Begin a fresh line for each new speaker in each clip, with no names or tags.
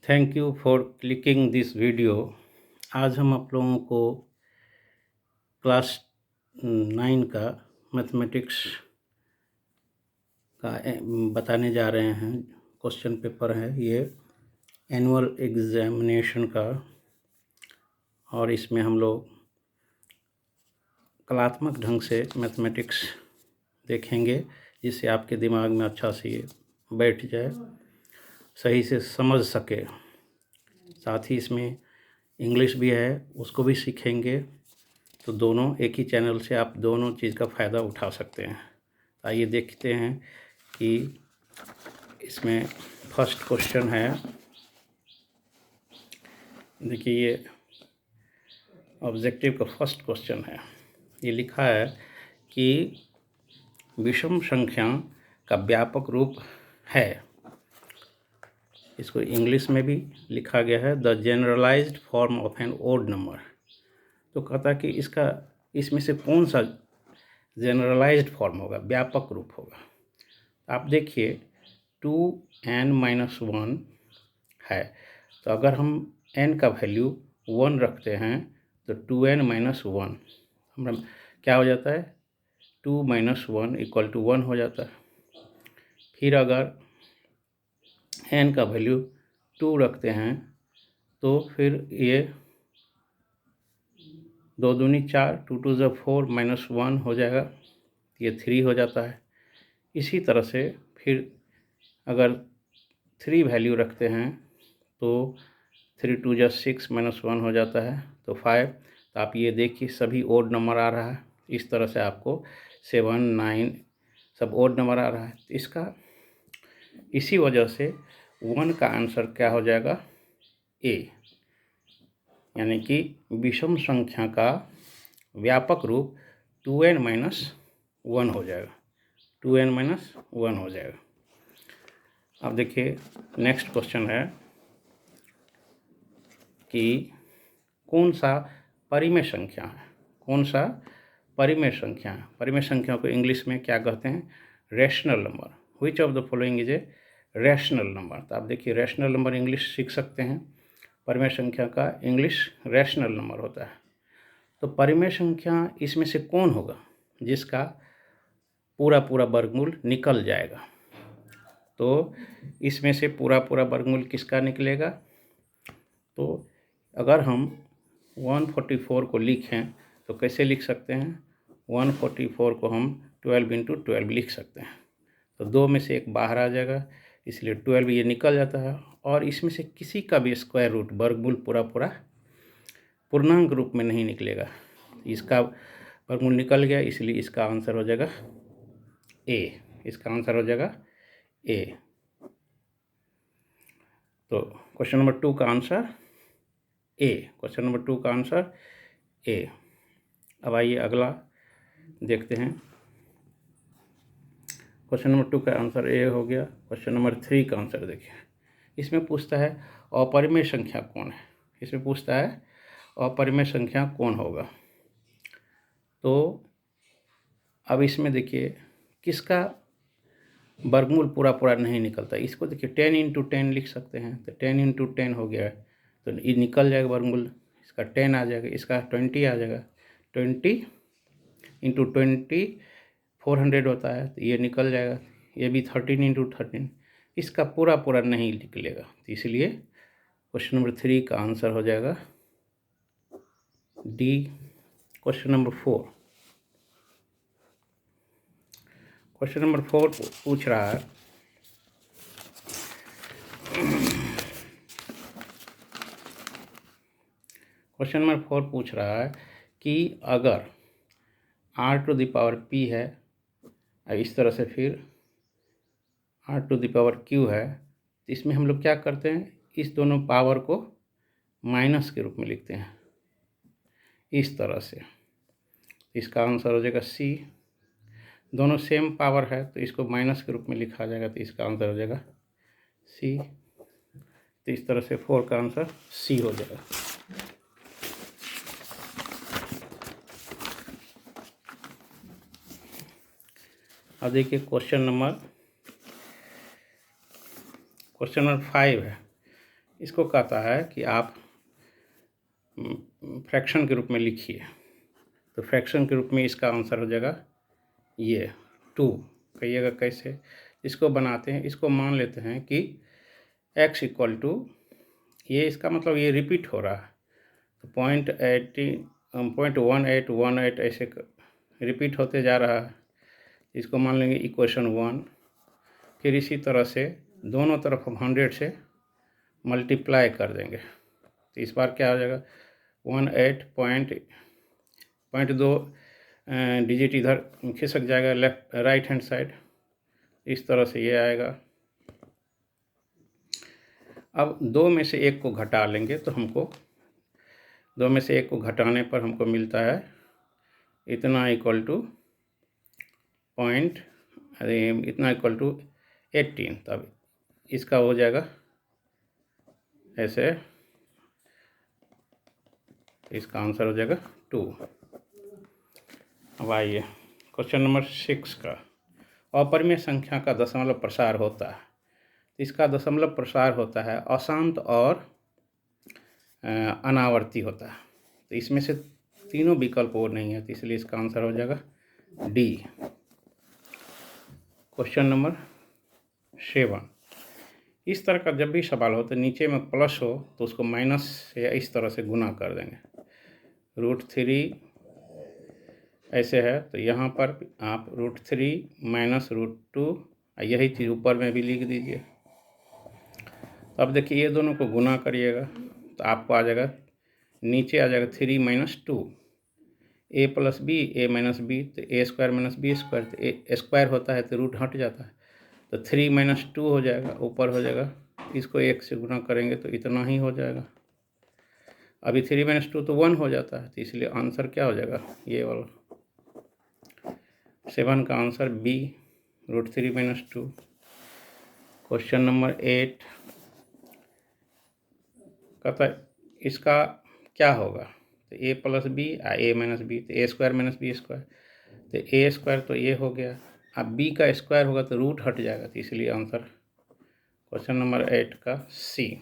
Thank you for clicking this video. आज हम आप लोगों को क्लास 9 का मैथमेटिक्स का बताने जा रहे हैं। क्वेश्चन पेपर है ये एनुअल एग्जामिनेशन का, और इसमें हम लोग कलात्मक ढंग से मैथमेटिक्स देखेंगे जिससे आपके दिमाग में अच्छा से ये बैठ जाए, सही से समझ सके। साथ ही इसमें इंग्लिश भी है, उसको भी सीखेंगे। तो दोनों एक ही चैनल से आप दोनों चीज़ का फ़ायदा उठा सकते हैं। आइए देखते हैं कि इसमें फर्स्ट क्वेश्चन है। देखिए, ये ऑब्जेक्टिव का फर्स्ट क्वेश्चन है। ये लिखा है कि विषम संख्या का व्यापक रूप है। इसको इंग्लिश में भी लिखा गया है the generalised form of an odd number. तो कहता है कि इसमें से कौन सा जनरलाइज्ड फॉर्म होगा, व्यापक रूप होगा। आप देखिए 2n-1 है, तो अगर हम n का वैल्यू 1 रखते हैं तो 2n-1 हमारा क्या हो जाता है, 2 - 1 = 1 हो जाता है। फिर अगर n का वैल्यू 2 रखते हैं तो फिर ये 2 दूनी 4, 2 2 ज़ा 4 -1 हो जाएगा, ये 3 हो जाता है। इसी तरह से फिर अगर 3 वैल्यू रखते हैं तो 3 2 ज़ा 6 -1 हो जाता है, तो 5। तो आप ये देखिए सभी ओड नंबर आ रहा है। इस तरह से आपको 7 9 सब ओड नंबर आ रहा है। इसका इसी वजह से 1 का आंसर क्या हो जाएगा, ए, यानी कि विषम संख्या का व्यापक रूप 2n-1 हो जाएगा, 2n-1 हो जाएगा। अब देखिए नेक्स्ट क्वेश्चन है कि कौन सा परिमेय संख्या है, कौन सा परिमेय संख्या है। परिमेय संख्या को इंग्लिश में क्या कहते हैं, rational number. Which of the following is a rational number. तो आप देखिए रैशनल नंबर इंग्लिश सीख सकते हैं। परिमेय संख्या का इंग्लिश रैशनल नंबर होता है। तो परिमेय संख्या इसमें से कौन होगा जिसका पूरा पूरा वर्गमूल निकल जाएगा। तो इसमें से पूरा पूरा वर्गमूल किसका निकलेगा, तो अगर हम 144 को लिखें तो कैसे लिख सकते हैं, 144 को हम 12 × 12 लिख सकते हैं। तो 2 में से एक बाहर आ जाएगा, इसलिए 12 ये निकल जाता है। और इसमें से किसी का भी स्क्वायर रूट वर्गमूल पूरा पूरा पूर्णांक रूप में नहीं निकलेगा। इसका वर्गमूल निकल गया, इसलिए इसका आंसर हो जाएगा ए। इसका आंसर हो जाएगा ए। तो क्वेश्चन नंबर 2 का आंसर ए। क्वेश्चन नंबर 2 का आंसर ए। अब आइए अगला देखते हैं। क्वेश्चन नंबर 2 का आंसर ए हो गया। क्वेश्चन नंबर 3 का आंसर देखिए। इसमें पूछता है अपरिमेय संख्या कौन है। इसमें पूछता है अपरिमेय संख्या कौन होगा। तो अब इसमें देखिए किसका वर्गमूल पूरा पूरा नहीं निकलता। इसको देखिए 10 × 10 लिख सकते हैं, तो 10 × 10 हो गया, तो ये निकल जाएगा वर्गमूल। इसका 10 आ जाएगा, इसका 20 आ जाएगा। 20 × 20 400 होता है, तो ये निकल जाएगा। ये भी 13 × 13, इसका पूरा पूरा नहीं निकलेगा। तो इसलिए क्वेश्चन नंबर 3 का आंसर हो जाएगा D. Question number 4। Question number 4 पूछ रहा है क्वेश्चन नंबर 4 पूछ रहा है कि अगर r⁻p है, इस तरह से फिर r⁻q है, तो इसमें हम लोग क्या करते हैं, इस दोनों पावर को माइनस के रूप में लिखते हैं इस तरह से। इसका आंसर हो जाएगा सी। दोनों सेम पावर है तो इसको माइनस के रूप में लिखा जाएगा, तो इसका आंसर हो जाएगा सी। तो इस तरह से 4 का आंसर सी हो जाएगा। अब देखिए क्वेश्चन नंबर 5 है इसको कहता है कि आप फ्रैक्शन के रूप में लिखिए। तो फ्रैक्शन के रूप में इसका आंसर हो जाएगा ये 2। कहिएगा कैसे इसको बनाते हैं। इसको मान लेते हैं कि x इक्वल टू, ये इसका मतलब ये रिपीट हो रहा है, तो 0.1818 ऐसे रिपीट होते जा रहा है। इसको मान लेंगे इक्वेशन 1। फिर इसी तरह से दोनों तरफ हम 100 से मल्टीप्लाई कर देंगे। तो इस बार क्या हो जाएगा 18.2 डिजिट इधर खिसक जाएगा लेफ्ट राइट हैंड साइड, इस तरह से ये आएगा। अब 2 में से 1 को घटा लेंगे तो हमको 2 में से 1 को घटाने पर हमको मिलता है इतना इक्वल टू इतना इक्वल टू 18। तब इसका हो जाएगा ऐसे, इसका आंसर हो जाएगा 2। अब आइए क्वेश्चन नंबर 6 का, अपरिमेय संख्या का दशमलव प्रसार होता है। इसका दशमलव प्रसार होता है अशांत और अनावर्ती होता है। तो इसमें से तीनों विकल्प और नहीं है, तो इसलिए इसका आंसर हो जाएगा डी। क्वेश्चन नंबर 7, इस तरह का जब भी सवाल हो तो नीचे में प्लस हो तो उसको माइनस से इस तरह से गुना कर देंगे। √3 ऐसे है तो यहाँ पर आप √3 माइनस √2, यही चीज़ ऊपर में भी लिख दीजिए। अब देखिए ये दोनों को गुना करिएगा तो आपको आ जाएगा, नीचे आ जाएगा 3 minus 2, a plus B a minus B, तो a square minus B square, तो a स्क्वायर होता है तो रूट हट जाता है, तो 3 माइनस 2 हो जाएगा, ऊपर हो जाएगा। इसको 1 से गुना करेंगे तो इतना ही हो जाएगा। अभी 3 माइनस 2 तो 1 हो जाता है, तो इसलिए आंसर क्या हो जाएगा ये वाला 7 का answer B √3 minus 2। Question number 8 कहता है इसका क्या होगा, तो a plus B a minus B, तो a square minus B square, तो a स्क्वायर तो ये हो गया। अब b का स्क्वायर होगा तो रूट हट जाएगा, तो इसलिए आंसर क्वेश्चन नंबर 8 का सी।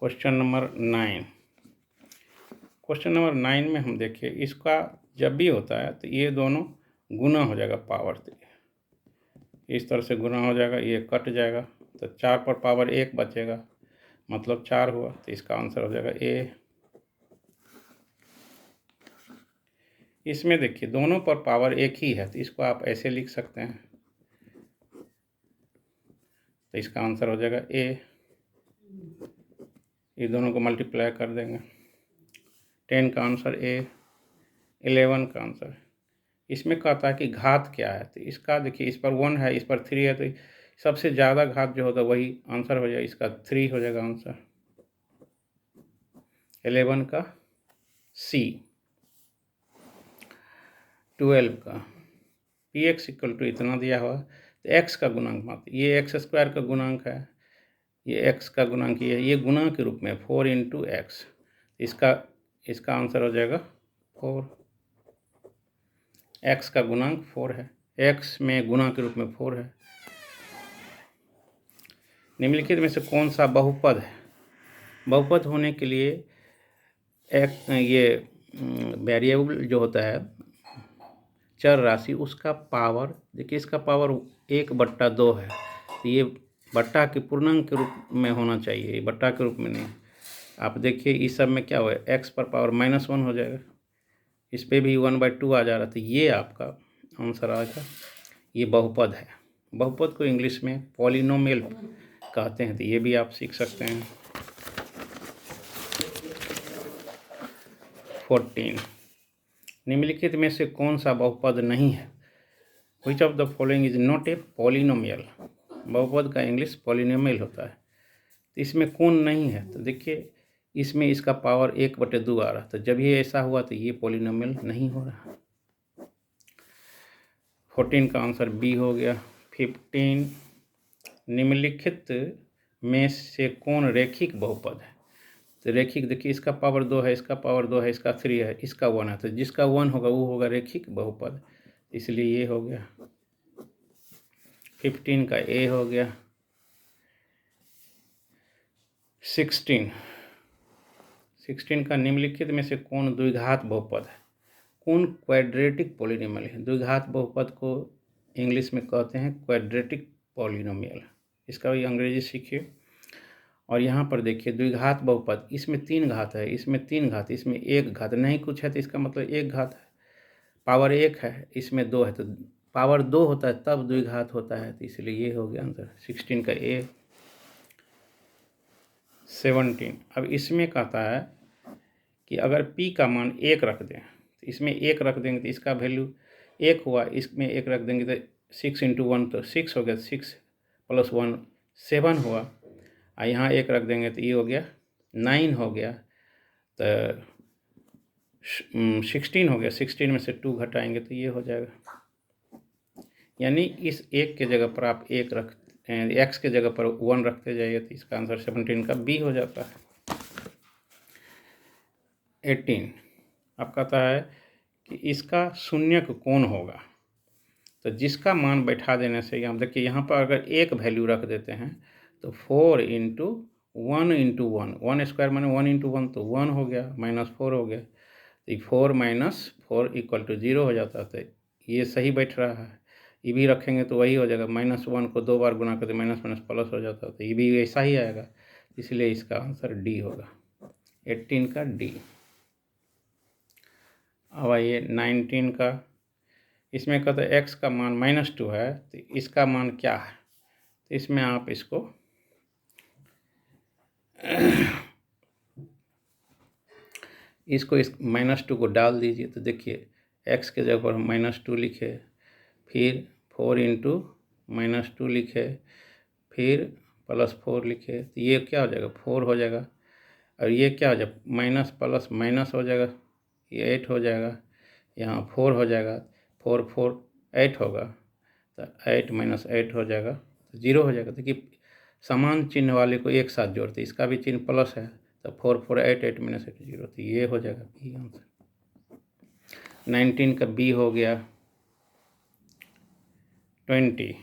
क्वेश्चन नंबर 9, क्वेश्चन नंबर 9 में हम देखिए इसका जब भी होता है तो ये दोनों गुना हो जाएगा पावर, इस तरह से गुना हो जाएगा, ये कट जाएगा, तो 4 पर पावर 1 बचेगा, मतलब 4 हुआ, तो इसका आंसर हो जाएगा ए। इसमें देखिए दोनों पर पावर 1 ही है, तो इसको आप ऐसे लिख सकते हैं, तो इसका आंसर हो जाएगा ए। ये दोनों को मल्टीप्लाई कर देंगे, 10 का आंसर ए, 11 का आंसर। इसमें कहता है कि घात क्या है, तो इसका देखिए इस पर 1 है, इस पर 3 है, तो सबसे ज़्यादा घात जो होता है वही आंसर हो जाएगा, इसका 3 हो जाएगा आंसर 11 का सी। 12 का px इक्वल टू इतना दिया हुआ, तो x का गुणांक मत, ये x स्क्वायर का गुणांक है, ये x का गुणांक ये गुणा के रूप में 4 × x, इसका आंसर हो जाएगा 4। x का गुणांक 4 है, x में गुणा के रूप में 4 है। निम्नलिखित में से कौन सा बहुपद है। बहुपद होने के लिए ये वेरिएबल जो होता है चर राशि, उसका पावर देखिए, इसका पावर 1/2 है, तो ये बट्टा के पूर्णांक के रूप में होना चाहिए, बट्टा के रूप में नहीं। आप देखिए इस सब में क्या हुआ, x पर पावर -1 हो जाएगा, इस पे भी 1/2 आ जा रहा, तो ये आपका आंसर आएगा, ये बहुपद है। बहुपद को इंग्लिश में पॉलिनोमियल कहते हैं, तो ये भी आप सीख सकते हैं। 14, निम्नलिखित में से कौन सा बहुपद नहीं है। Which of the following is not a polynomial. बहुपद का इंग्लिश पॉलिनोमियल होता है, तो इसमें कौन नहीं है, तो देखिए इसमें इसका पावर 1/2 आ रहा, तो जब ये ऐसा हुआ तो ये पॉलिनोमियल नहीं हो रहा। 14 का आंसर बी हो गया। 15, निम्नलिखित में से कौन रेखिक बहुपद है, तो रेखिक देखिए इसका पावर 2 है, इसका पावर 2 है, इसका 3 है, इसका 1 है, तो जिसका 1 होगा वो होगा रेखिक बहुपद, इसलिए ये हो गया। 15 का ए हो गया। 16 का निम्नलिखित में से कौन द्विघात बहुपद है, कौन क्वाड्रेटिक पॉलिनोमियल है। द्विघात बहुपद को इंग्लिश में कहते हैं क्वाड्रेटिक पॉलिनोमियल। इसका भी अंग्रेजी सीखिए। और यहाँ पर देखिए द्विघात बहुपद, इसमें 3 घात है, इसमें 3 घात, इसमें 1 घात, नहीं कुछ है तो इसका मतलब 1 घात है। पावर 1 है, इसमें 2 है तो पावर 2 होता है तब द्विघात होता है, तो इसलिए ये हो गया आंसर 16 का ए। 17 अब इसमें कहता है कि अगर p का मान 1 रख दें तो इसमें 1 रख देंगे तो इसका वैल्यू 1 हुआ, इसमें 1 रख देंगे तो 6 × 1 तो 6 हो गया, 6 + 1 7 हुआ, और यहाँ 1 रख देंगे तो ये हो गया 9 हो गया, तो 16 हो गया। 16 में से 2 घटाएंगे तो ये हो जाएगा, यानी इस 1 के जगह पर आप 1 रख x के जगह पर 1 रखते जाइए तो इसका आंसर 17 का बी हो जाता है। 18 अब कहता है कि इसका शून्यक कौन होगा, तो जिसका मान बैठा देने से, यहाँ देखिए यहाँ पर अगर एक वैल्यू रख देते हैं तो 4 × 1 × 1, 1 स्क्वायर माने 1 × 1 तो 1 हो गया, -4 हो गया, तो 4 - 4 = 0 हो जाता है, तो ये सही बैठ रहा है। ये भी रखेंगे तो वही हो जाएगा, -1 को 2 बार गुना करते माइनस प्लस हो जाता है, तो ये भी ऐसा ही आएगा, इसलिए इसका आंसर डी होगा, 18 का डी। अब आइए 19 का, इसमें कहते हैं x का मान -2 है तो इसका मान क्या है, तो इसमें आप इसको इस -2 को डाल दीजिए, तो देखिए x के जगह पर -2 लिखे, फिर 4 × -2 लिखे, फिर +4 लिखे, तो ये क्या हो जाएगा 4 हो जाएगा, और ये क्या हो जाएगा माइनस प्लस माइनस हो जाएगा, ये 8 हो जाएगा, यहाँ 4 हो जाएगा, 4 4 8 होगा, तो 8 - 8 हो जाएगा, तो 0 हो जाएगा। देखिए समान चिन्ह वाले को एक साथ जोड़ते, इसका भी चिन्ह प्लस है, तो 4 4 8 8 - 8 0, तो ये हो जाएगा बी आंसर। 19 का बी हो गया। 20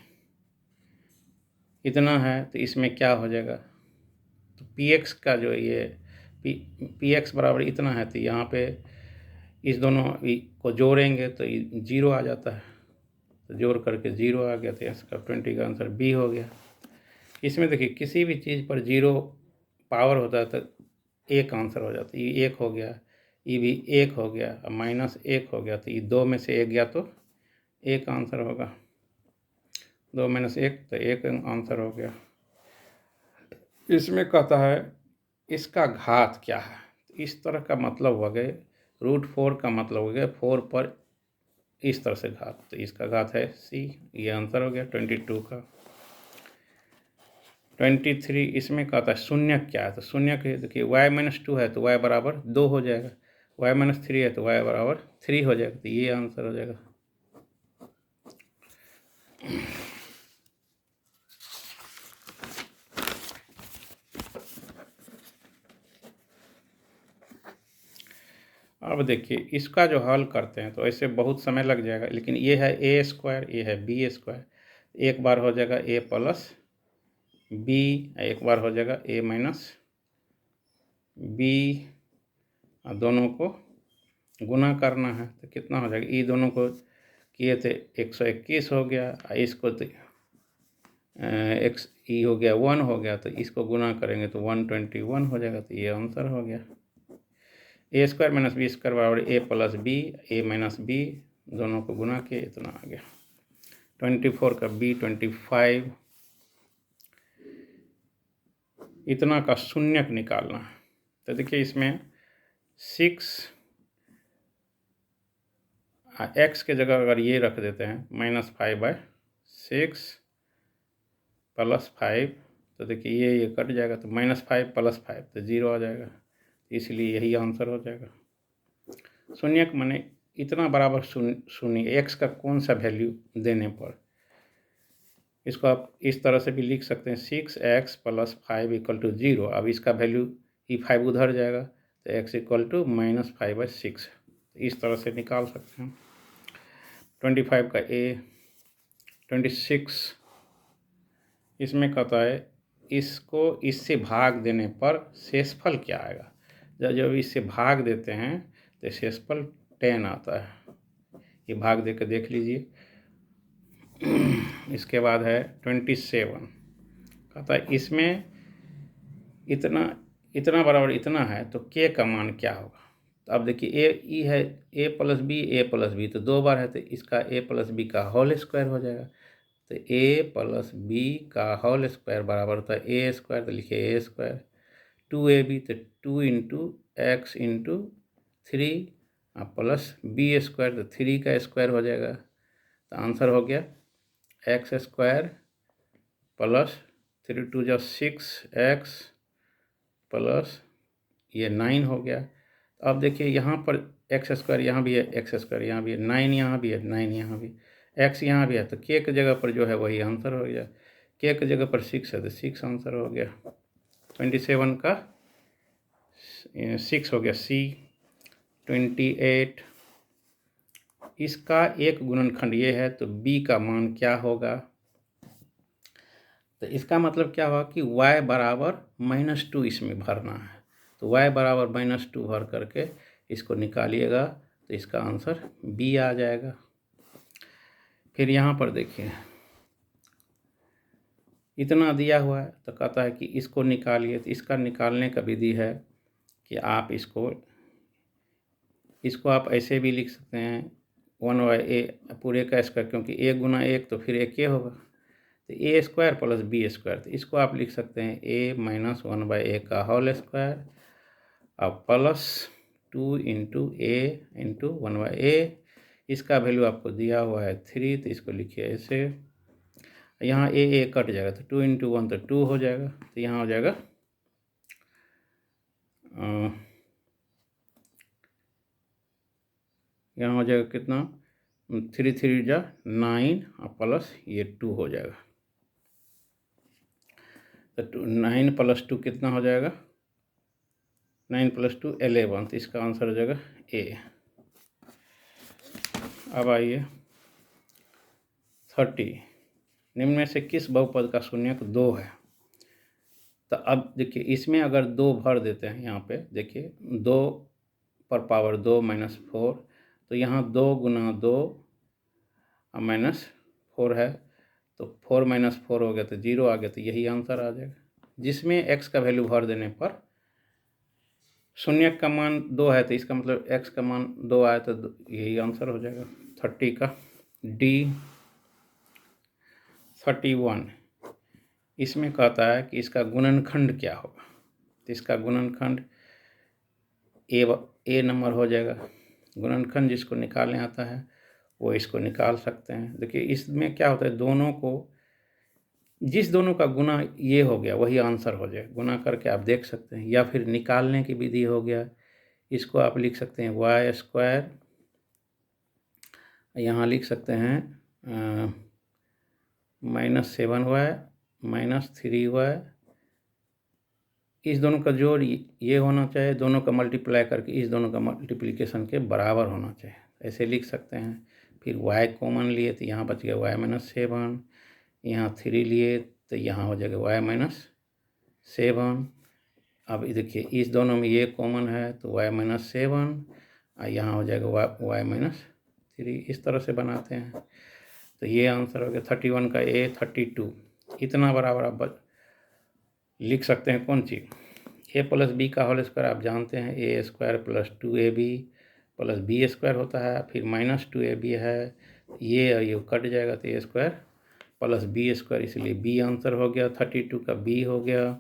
इतना है तो इसमें क्या हो जाएगा, तो px का जो ये px बराबर इतना है, तो यहाँ पे इस दोनों को जोड़ेंगे तो 0 आ जाता है, तो जोड़ करके 0 आ गया, तो इसका 20 का आंसर बी हो गया। इसमें देखिए किसी भी चीज़ पर 0 पावर होता है तो एक आंसर हो जाता है, ये 1 हो गया, ये भी 1 हो गया, और -1 हो गया, तो ये 2 में से 1 गया तो 1 आंसर होगा, 2 - 1 तो 1 आंसर हो गया। इसमें कहता है इसका घात क्या है, इस तरह का मतलब हो गए, √4 का मतलब हो गया 4 पर इस तरह से घात, तो इसका घात है सी, ये आंसर हो गया 22 का। 23 इसमें कहता है शून्यक क्या है, तो शून्यक देखिए y - 2 है तो y बराबर 2 हो जाएगा, y - 3 है तो y बराबर 3 हो जाएगा, तो ये आंसर हो जाएगा। अब देखिए इसका जो हल करते हैं तो ऐसे बहुत समय लग जाएगा, लेकिन ये है a², ये है b², एक बार हो जाएगा a + b, एक बार हो जाएगा a - b, और दोनों को गुना करना है तो कितना हो जाएगा, ये दोनों को किए थे 121 हो गया, इसको तो x ई हो गया 1 हो गया, तो इसको गुना करेंगे तो 121 हो जाएगा, तो ये आंसर हो गया। a² - b² बराबर a + b, a - b, दोनों को गुना किए इतना आ गया। 24 का b। 25 इतना का शून्यक निकालना है, तो देखिए इसमें 6 x के जगह अगर ये रख देते हैं -5/6 + 5, तो देखिए ये कट जाएगा, तो -5 + 5 तो 0 आ जाएगा, इसलिए यही आंसर हो जाएगा। शून्यक माने इतना बराबर शून्य x का कौन सा वैल्यू देने पर, इसको आप इस तरह से भी लिख सकते हैं 6x + 5 = 0। अब इसका वैल्यू ये 5 उधर जाएगा तो x = -5/6, इस तरह से निकाल सकते हैं। 25 का a। 26 इसमें कहता है इसको इससे भाग देने पर शेषफल क्या आएगा। जब इससे भाग देते हैं तो शेषफल 10 आता है। ये भाग दे के देख लीजिए। इसके बाद है 27। कहता है इसमें इतना इतना बराबर इतना है तो के का मान क्या होगा। तो अब देखिए ए ई है, ए प्लस बी तो 2 बार है तो इसका ए प्लस बी का होल स्क्वायर हो जाएगा। तो ए प्लस बी का होल स्क्वायर बराबर होता है ए स्क्वायर, तो लिखिए ए स्क्वायर। 2ab तो 2 into x into 3 plus B square तो 3 का स्क्वायर हो जाएगा। तो आंसर हो गया एक्स स्क्वायर प्लस 3 2 जा 6x प्लस ये 9 हो गया। अब देखिए यहाँ पर एक्स स्क्वायर यहाँ भी है, एक्स स्क्वायर यहाँ भी है, 9 यहाँ भी है, 9 यहाँ भी, एक्स यहाँ भी है, तो के की जगह पर जो है वही आंसर हो गया। के की जगह पर 6 है तो 6 आंसर हो गया। 27 का 6 हो गया सी। 28 इसका एक गुणनखंड ये है तो b का मान क्या होगा। तो इसका मतलब क्या होगा कि y बराबर -2 इसमें भरना है। तो y बराबर -2 भर करके इसको निकालिएगा तो इसका आंसर b आ जाएगा। फिर यहाँ पर देखिए इतना दिया हुआ है तो कहता है कि इसको निकालिए। तो इसका निकालने का विधि है कि आप इसको आप ऐसे भी लिख सकते हैं 1/a पूरे का स्क्वायर, क्योंकि 1 गुना 1 तो फिर 1 होगा, तो A square plus B square. तो इसको आप लिख सकते हैं a माइनस 1/a का होल स्क्वायर अब प्लस 2 इंटू ए इंटू 1/a। इसका वैल्यू आपको दिया हुआ है 3, तो इसको लिखिए ऐसे। यहाँ ए कट जाएगा तो 2 इंटू 1 तो 2 हो जाएगा। तो यहाँ हो जाएगा यहाँ हो जाएगा कितना 3 3 जा 9 और प्लस ये 2 हो जाएगा। तो 9 प्लस 2 कितना हो जाएगा 9 प्लस 2 11। तो इसका आंसर हो जाएगा ए। अब आइए 30 निम्न में से किस बहुपद का शून्यक 2 है। तो अब देखिए इसमें अगर 2 भर देते हैं, यहाँ पे देखिए 2 पर पावर 2 -4, तो यहाँ 2 गुना 2 -4 है, तो 4 -4 हो गया तो 0 आ गया, तो यही आंसर आ जाएगा। जिसमें x का वैल्यू भर देने पर शून्यक का मान 2 है तो इसका मतलब x का मान 2 आया तो यही आंसर हो जाएगा। 30 का डी। 31 इसमें कहता है कि इसका गुणनखंड क्या होगा। तो इसका गुणनखंड ए नंबर हो जाएगा। गुणनखंड जिसको निकालने आता है वो इसको निकाल सकते हैं। देखिए इसमें क्या होता है, जिस दोनों का गुना ये हो गया वही आंसर हो जाए। गुना करके आप देख सकते हैं, या फिर निकालने की विधि हो गया, इसको आप लिख सकते हैं वाई स्क्वायर, यहाँ लिख सकते हैं -7y -3y। इस दोनों का जोड़ ये होना चाहिए, दोनों का मल्टीप्लाई करके इस दोनों का मल्टीप्लिकेशन के बराबर होना चाहिए, ऐसे लिख सकते हैं। फिर y कॉमन लिए तो यहाँ बच गया y -7, यहाँ 3 लिए तो यहाँ हो जाएगा y -7। अब देखिए इस दोनों में ये कॉमन है तो y -7 और यहाँ हो जाएगा y -3। इस तरह से बनाते हैं तो ये आंसर हो गया 31 का ए। 32 इतना बराबर आप लिख सकते हैं कौन चीज़, ए प्लस बी का होल स्क्वायर आप जानते हैं A square plus 2ab plus B square होता है, फिर -2ab है, ये कट जाएगा तो A square plus B square, इसलिए बी आंसर हो गया। 32 का बी हो गया।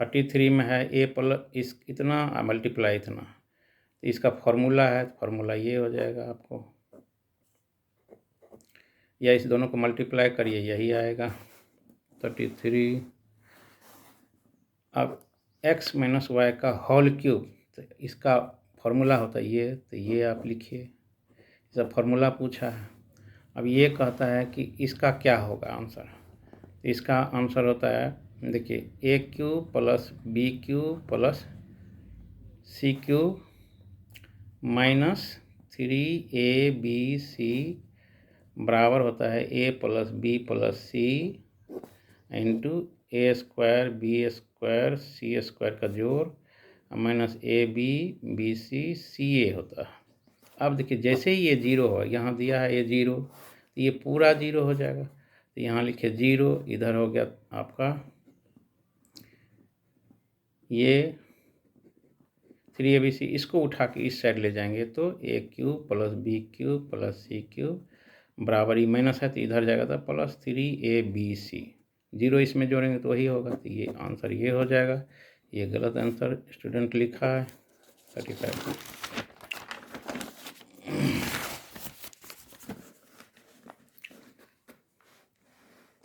33 में है ए प्लस इतना मल्टीप्लाई इतना, तो इसका फॉर्मूला है, फॉर्मूला ये हो जाएगा आपको, या इस दोनों को मल्टीप्लाई करिए यही आएगा 33। अब x - y का होल क्यूब, तो इसका फॉर्मूला होता है ये, तो ये आप लिखिए, इसका फॉर्मूला पूछा है। अब ये कहता है कि इसका क्या होगा आंसर। तो इसका आंसर होता है देखिए A cube plus B cube plus C cube -3ab c बराबर होता है A plus B plus C into A square B square C square का जोड़ माइनस ए बी सी सी ए होता है। अब देखिए जैसे ही ये जीरो हो, यहाँ दिया है ये जीरो, तो ये पूरा जीरो हो जाएगा, तो यहाँ लिखे जीरो, इधर हो गया आपका ये 3abc, इसको उठा के इस साइड ले जाएंगे तो A cube plus B cube plus C cube बराबर ही माइनस है तो इधर जाएगा तो प्लस 3abc, जीरो इसमें जोड़ेंगे तो वही होगा, तो ये आंसर ये हो जाएगा। ये गलत आंसर स्टूडेंट लिखा है 35।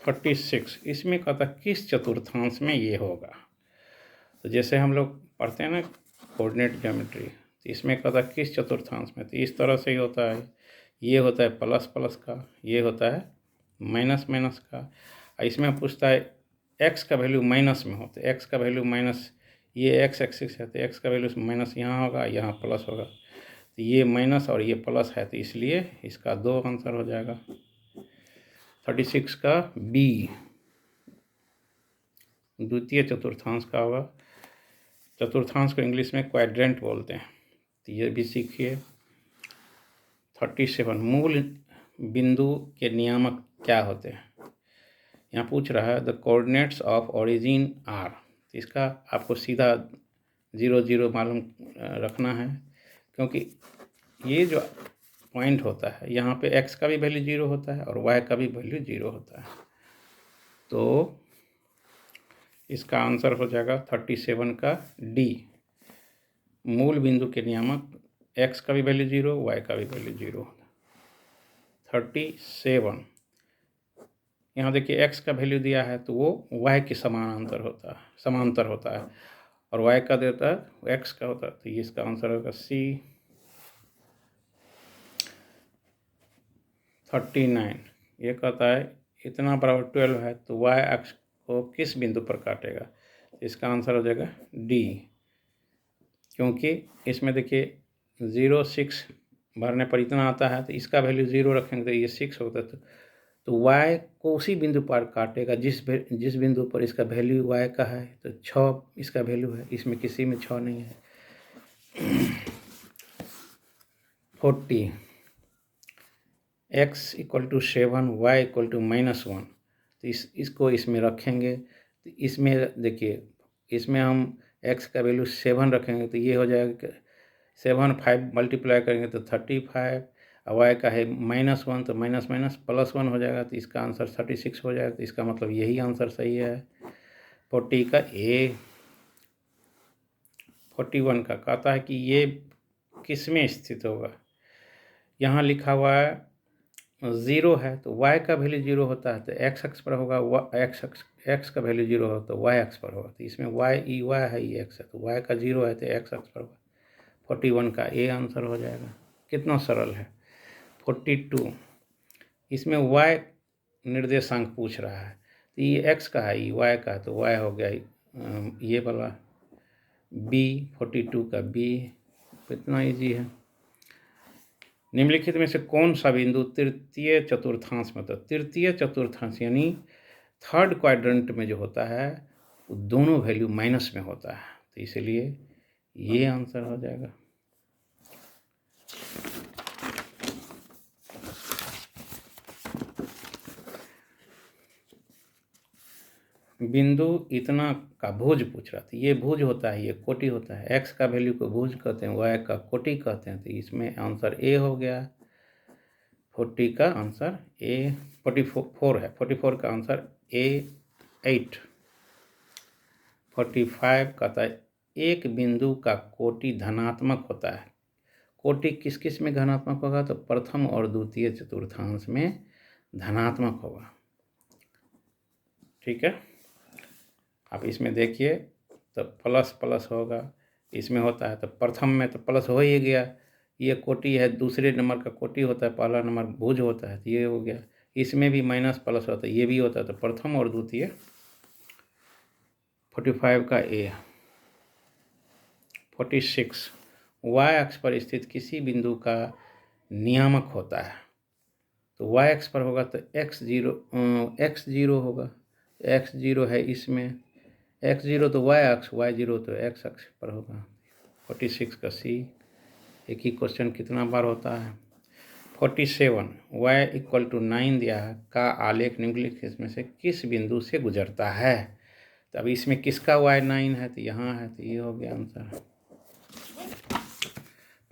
36 इसमें कहता किस चतुर्थांश में ये होगा। तो जैसे हम लोग पढ़ते हैं ना कोऑर्डिनेट ज्योमेट्री, तो इसमें कहता किस चतुर्थांश में, तो इस तरह से ही होता है। ये होता है प्लस प्लस का, ये होता है माइनस माइनस का। इसमें पूछता है एक्स का वैल्यू माइनस में होता है, एक्स का वैल्यू माइनस, ये एक्स एक्सिस है तो एक्स का वैल्यू माइनस यहाँ होगा, यहाँ प्लस होगा, तो ये माइनस और ये प्लस है, तो इसलिए इसका 2 आंसर हो जाएगा। 36 का बी द्वितीय चतुर्थांश का होगा। चतुर्थांश को इंग्लिश में क्वाड्रेंट बोलते हैं, तो ये भी सीखिए। 37 मूल बिंदु के नियामक क्या होते हैं। यहाँ पूछ रहा है the coordinates of origin are, तो इसका आपको सीधा 0 0 मालूम रखना है, क्योंकि ये जो पॉइंट होता है यहाँ पे x का भी वैल्यू 0 होता है और y का भी वैल्यू 0 होता है, तो इसका आंसर हो जाएगा 37 का डी। मूल बिंदु के नियामक x का भी वैल्यू 0, y का भी वैल्यू 0। 37 यहाँ देखिए x का वैल्यू दिया है तो वो y के समानांतर होता है और y का देता है x का होता है, तो ये इसका आंसर होगा सी। 39 ये कहता है इतना बराबर 12 है तो y अक्ष को किस बिंदु पर काटेगा, इसका आंसर हो जाएगा डी, क्योंकि इसमें देखिए 0 6 भरने पर इतना आता है, तो इसका वैल्यू 0 रखेंगे तो ये 6 होता है, तो y को उसी बिंदु पर काटेगा जिस बिंदु पर इसका वैल्यू y का है, तो 6 इसका वैल्यू है, इसमें किसी में 6 नहीं है। 40 x = 7 y = -1, तो इसको इसमें रखेंगे, तो इसमें देखिए इसमें हम x का वैल्यू 7 रखेंगे तो ये हो जाएगा 7 5 मल्टीप्लाई करेंगे तो 35, और y का है -1 तो माइनस माइनस +1 हो जाएगा, तो इसका आंसर 36 हो जाएगा, तो इसका मतलब यही आंसर सही है 40 का ए। 41 का कहता है कि ये किस में स्थित होगा। यहाँ लिखा हुआ है 0 है तो y का वैल्यू 0 होता है तो x अक्ष पर होगा, x का वैल्यू 0 हो तो y अक्ष पर होगा, तो इसमें y है, ये x है, तो y का 0 है तो x अक्ष पर होगा। 41 का ए आंसर हो जाएगा। कितना सरल है। 42 इसमें y निर्देशांक पूछ रहा है, तो ये x का है, ये y का है, तो y हो गया ये वाला b। 42 का b, इतना इजी है। निम्नलिखित में से कौन सा बिंदु तृतीय चतुर्थांश में, तो तृतीय चतुर्थांश यानी थर्ड क्वाड्रेंट में जो होता है वो दोनों वैल्यू माइनस में होता है, तो इसलिए ये आंसर हो जाएगा। बिंदु इतना का भुज पूछ रहा था, ये भुज होता है, ये कोटि होता है, x का वैल्यू को भुज कहते हैं, y का कोटि कहते हैं, तो इसमें आंसर ए हो गया। 40 का आंसर ए 44 है, 44 का आंसर ए 8। 45 कहता है एक बिंदु का कोटि धनात्मक होता है। कोटि किस किस में धनात्मक होगा, तो प्रथम और द्वितीय चतुर्थांश में धनात्मक होगा। ठीक है, आप इसमें देखिए तो प्लस प्लस होगा, इसमें होता है तो प्रथम में तो प्लस हो ही गया, ये कोटि है, दूसरे नंबर का कोटि होता है, पहला नंबर भुज होता है, तो ये हो गया। इसमें भी माइनस प्लस होता है, ये भी होता है, तो प्रथम और द्वितीय। 45 का ए। 46 y अक्ष पर स्थित किसी बिंदु का नियामक होता है, तो y अक्ष पर होगा तो x 0 होगा, एक्स जीरो है इसमें, एक्स जीरो तो वाई अक्ष, वाई जीरो तो एक्स अक्ष पर होगा। 46 का सी। एक ही क्वेश्चन कितना बार होता है। 47 y इक्वल टू 9 दिया है का आलेख निम्नलिखित में से किस बिंदु से गुजरता है। तो अभी इसमें किसका y 9 है, तो यहाँ है, तो ये हो गया आंसर।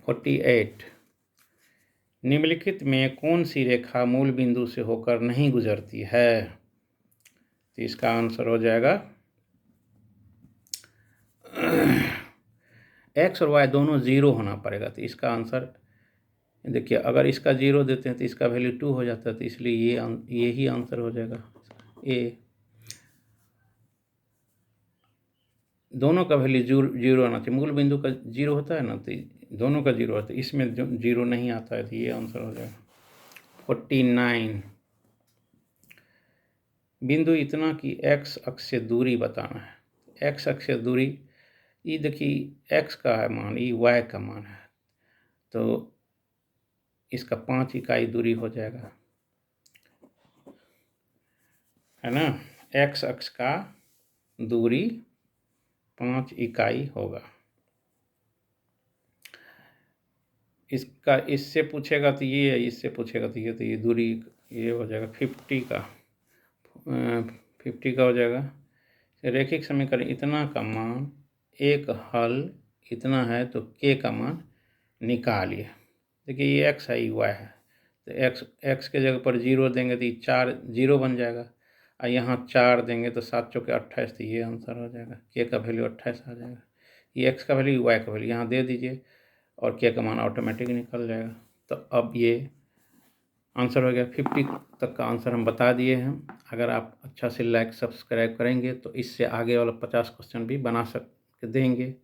48 निम्नलिखित में कौन सी रेखा मूल बिंदु से होकर नहीं गुजरती है। तो इसका आंसर हो जाएगा x और y दोनों ज़ीरो होना पड़ेगा। तो इसका आंसर देखिए, अगर इसका ज़ीरो देते हैं तो इसका वैल्यू 2 हो जाता है, तो इसलिए ये ही आंसर हो जाएगा ए। दोनों का वैल्यू जीरो आना चाहिए। मूल बिंदु का जीरो होता है ना, तो दोनों का जीरो होता है, इसमें जीरो नहीं आता है, तो ये आंसर हो जाएगा। 49 बिंदु इतना कि x अक्ष से दूरी बताना है। x अक्ष से दूरी, ये देखिए x का है मान, ये y का मान है, तो इसका 5 इकाई दूरी हो जाएगा, है ना। x अक्ष का दूरी 5 इकाई होगा। इसका इससे पूछेगा तो ये है, इससे पूछेगा तो ये दूरी ये हो जाएगा 50 का हो जाएगा। रैखिक समीकरण इतना का मान एक हल इतना है, तो k का मान निकालिए। देखिए ये x है, ये y है, तो x के जगह पर 0 देंगे तो ये 4 0 बन जाएगा, और यहाँ 4 देंगे तो 7 चौके 28, तो ये आंसर हो जाएगा। k का वैल्यू 28 आ जाएगा। ये x का वैल्यू, y का वैल्यू यहाँ दे दीजिए और k का मान ऑटोमेटिक निकल जाएगा। तो अब ये आंसर हो गया। 50 तक का आंसर हम बता दिए हैं। अगर आप अच्छा से लाइक सब्सक्राइब करेंगे तो इससे आगे वाला 50 क्वेश्चन भी बना देंगे।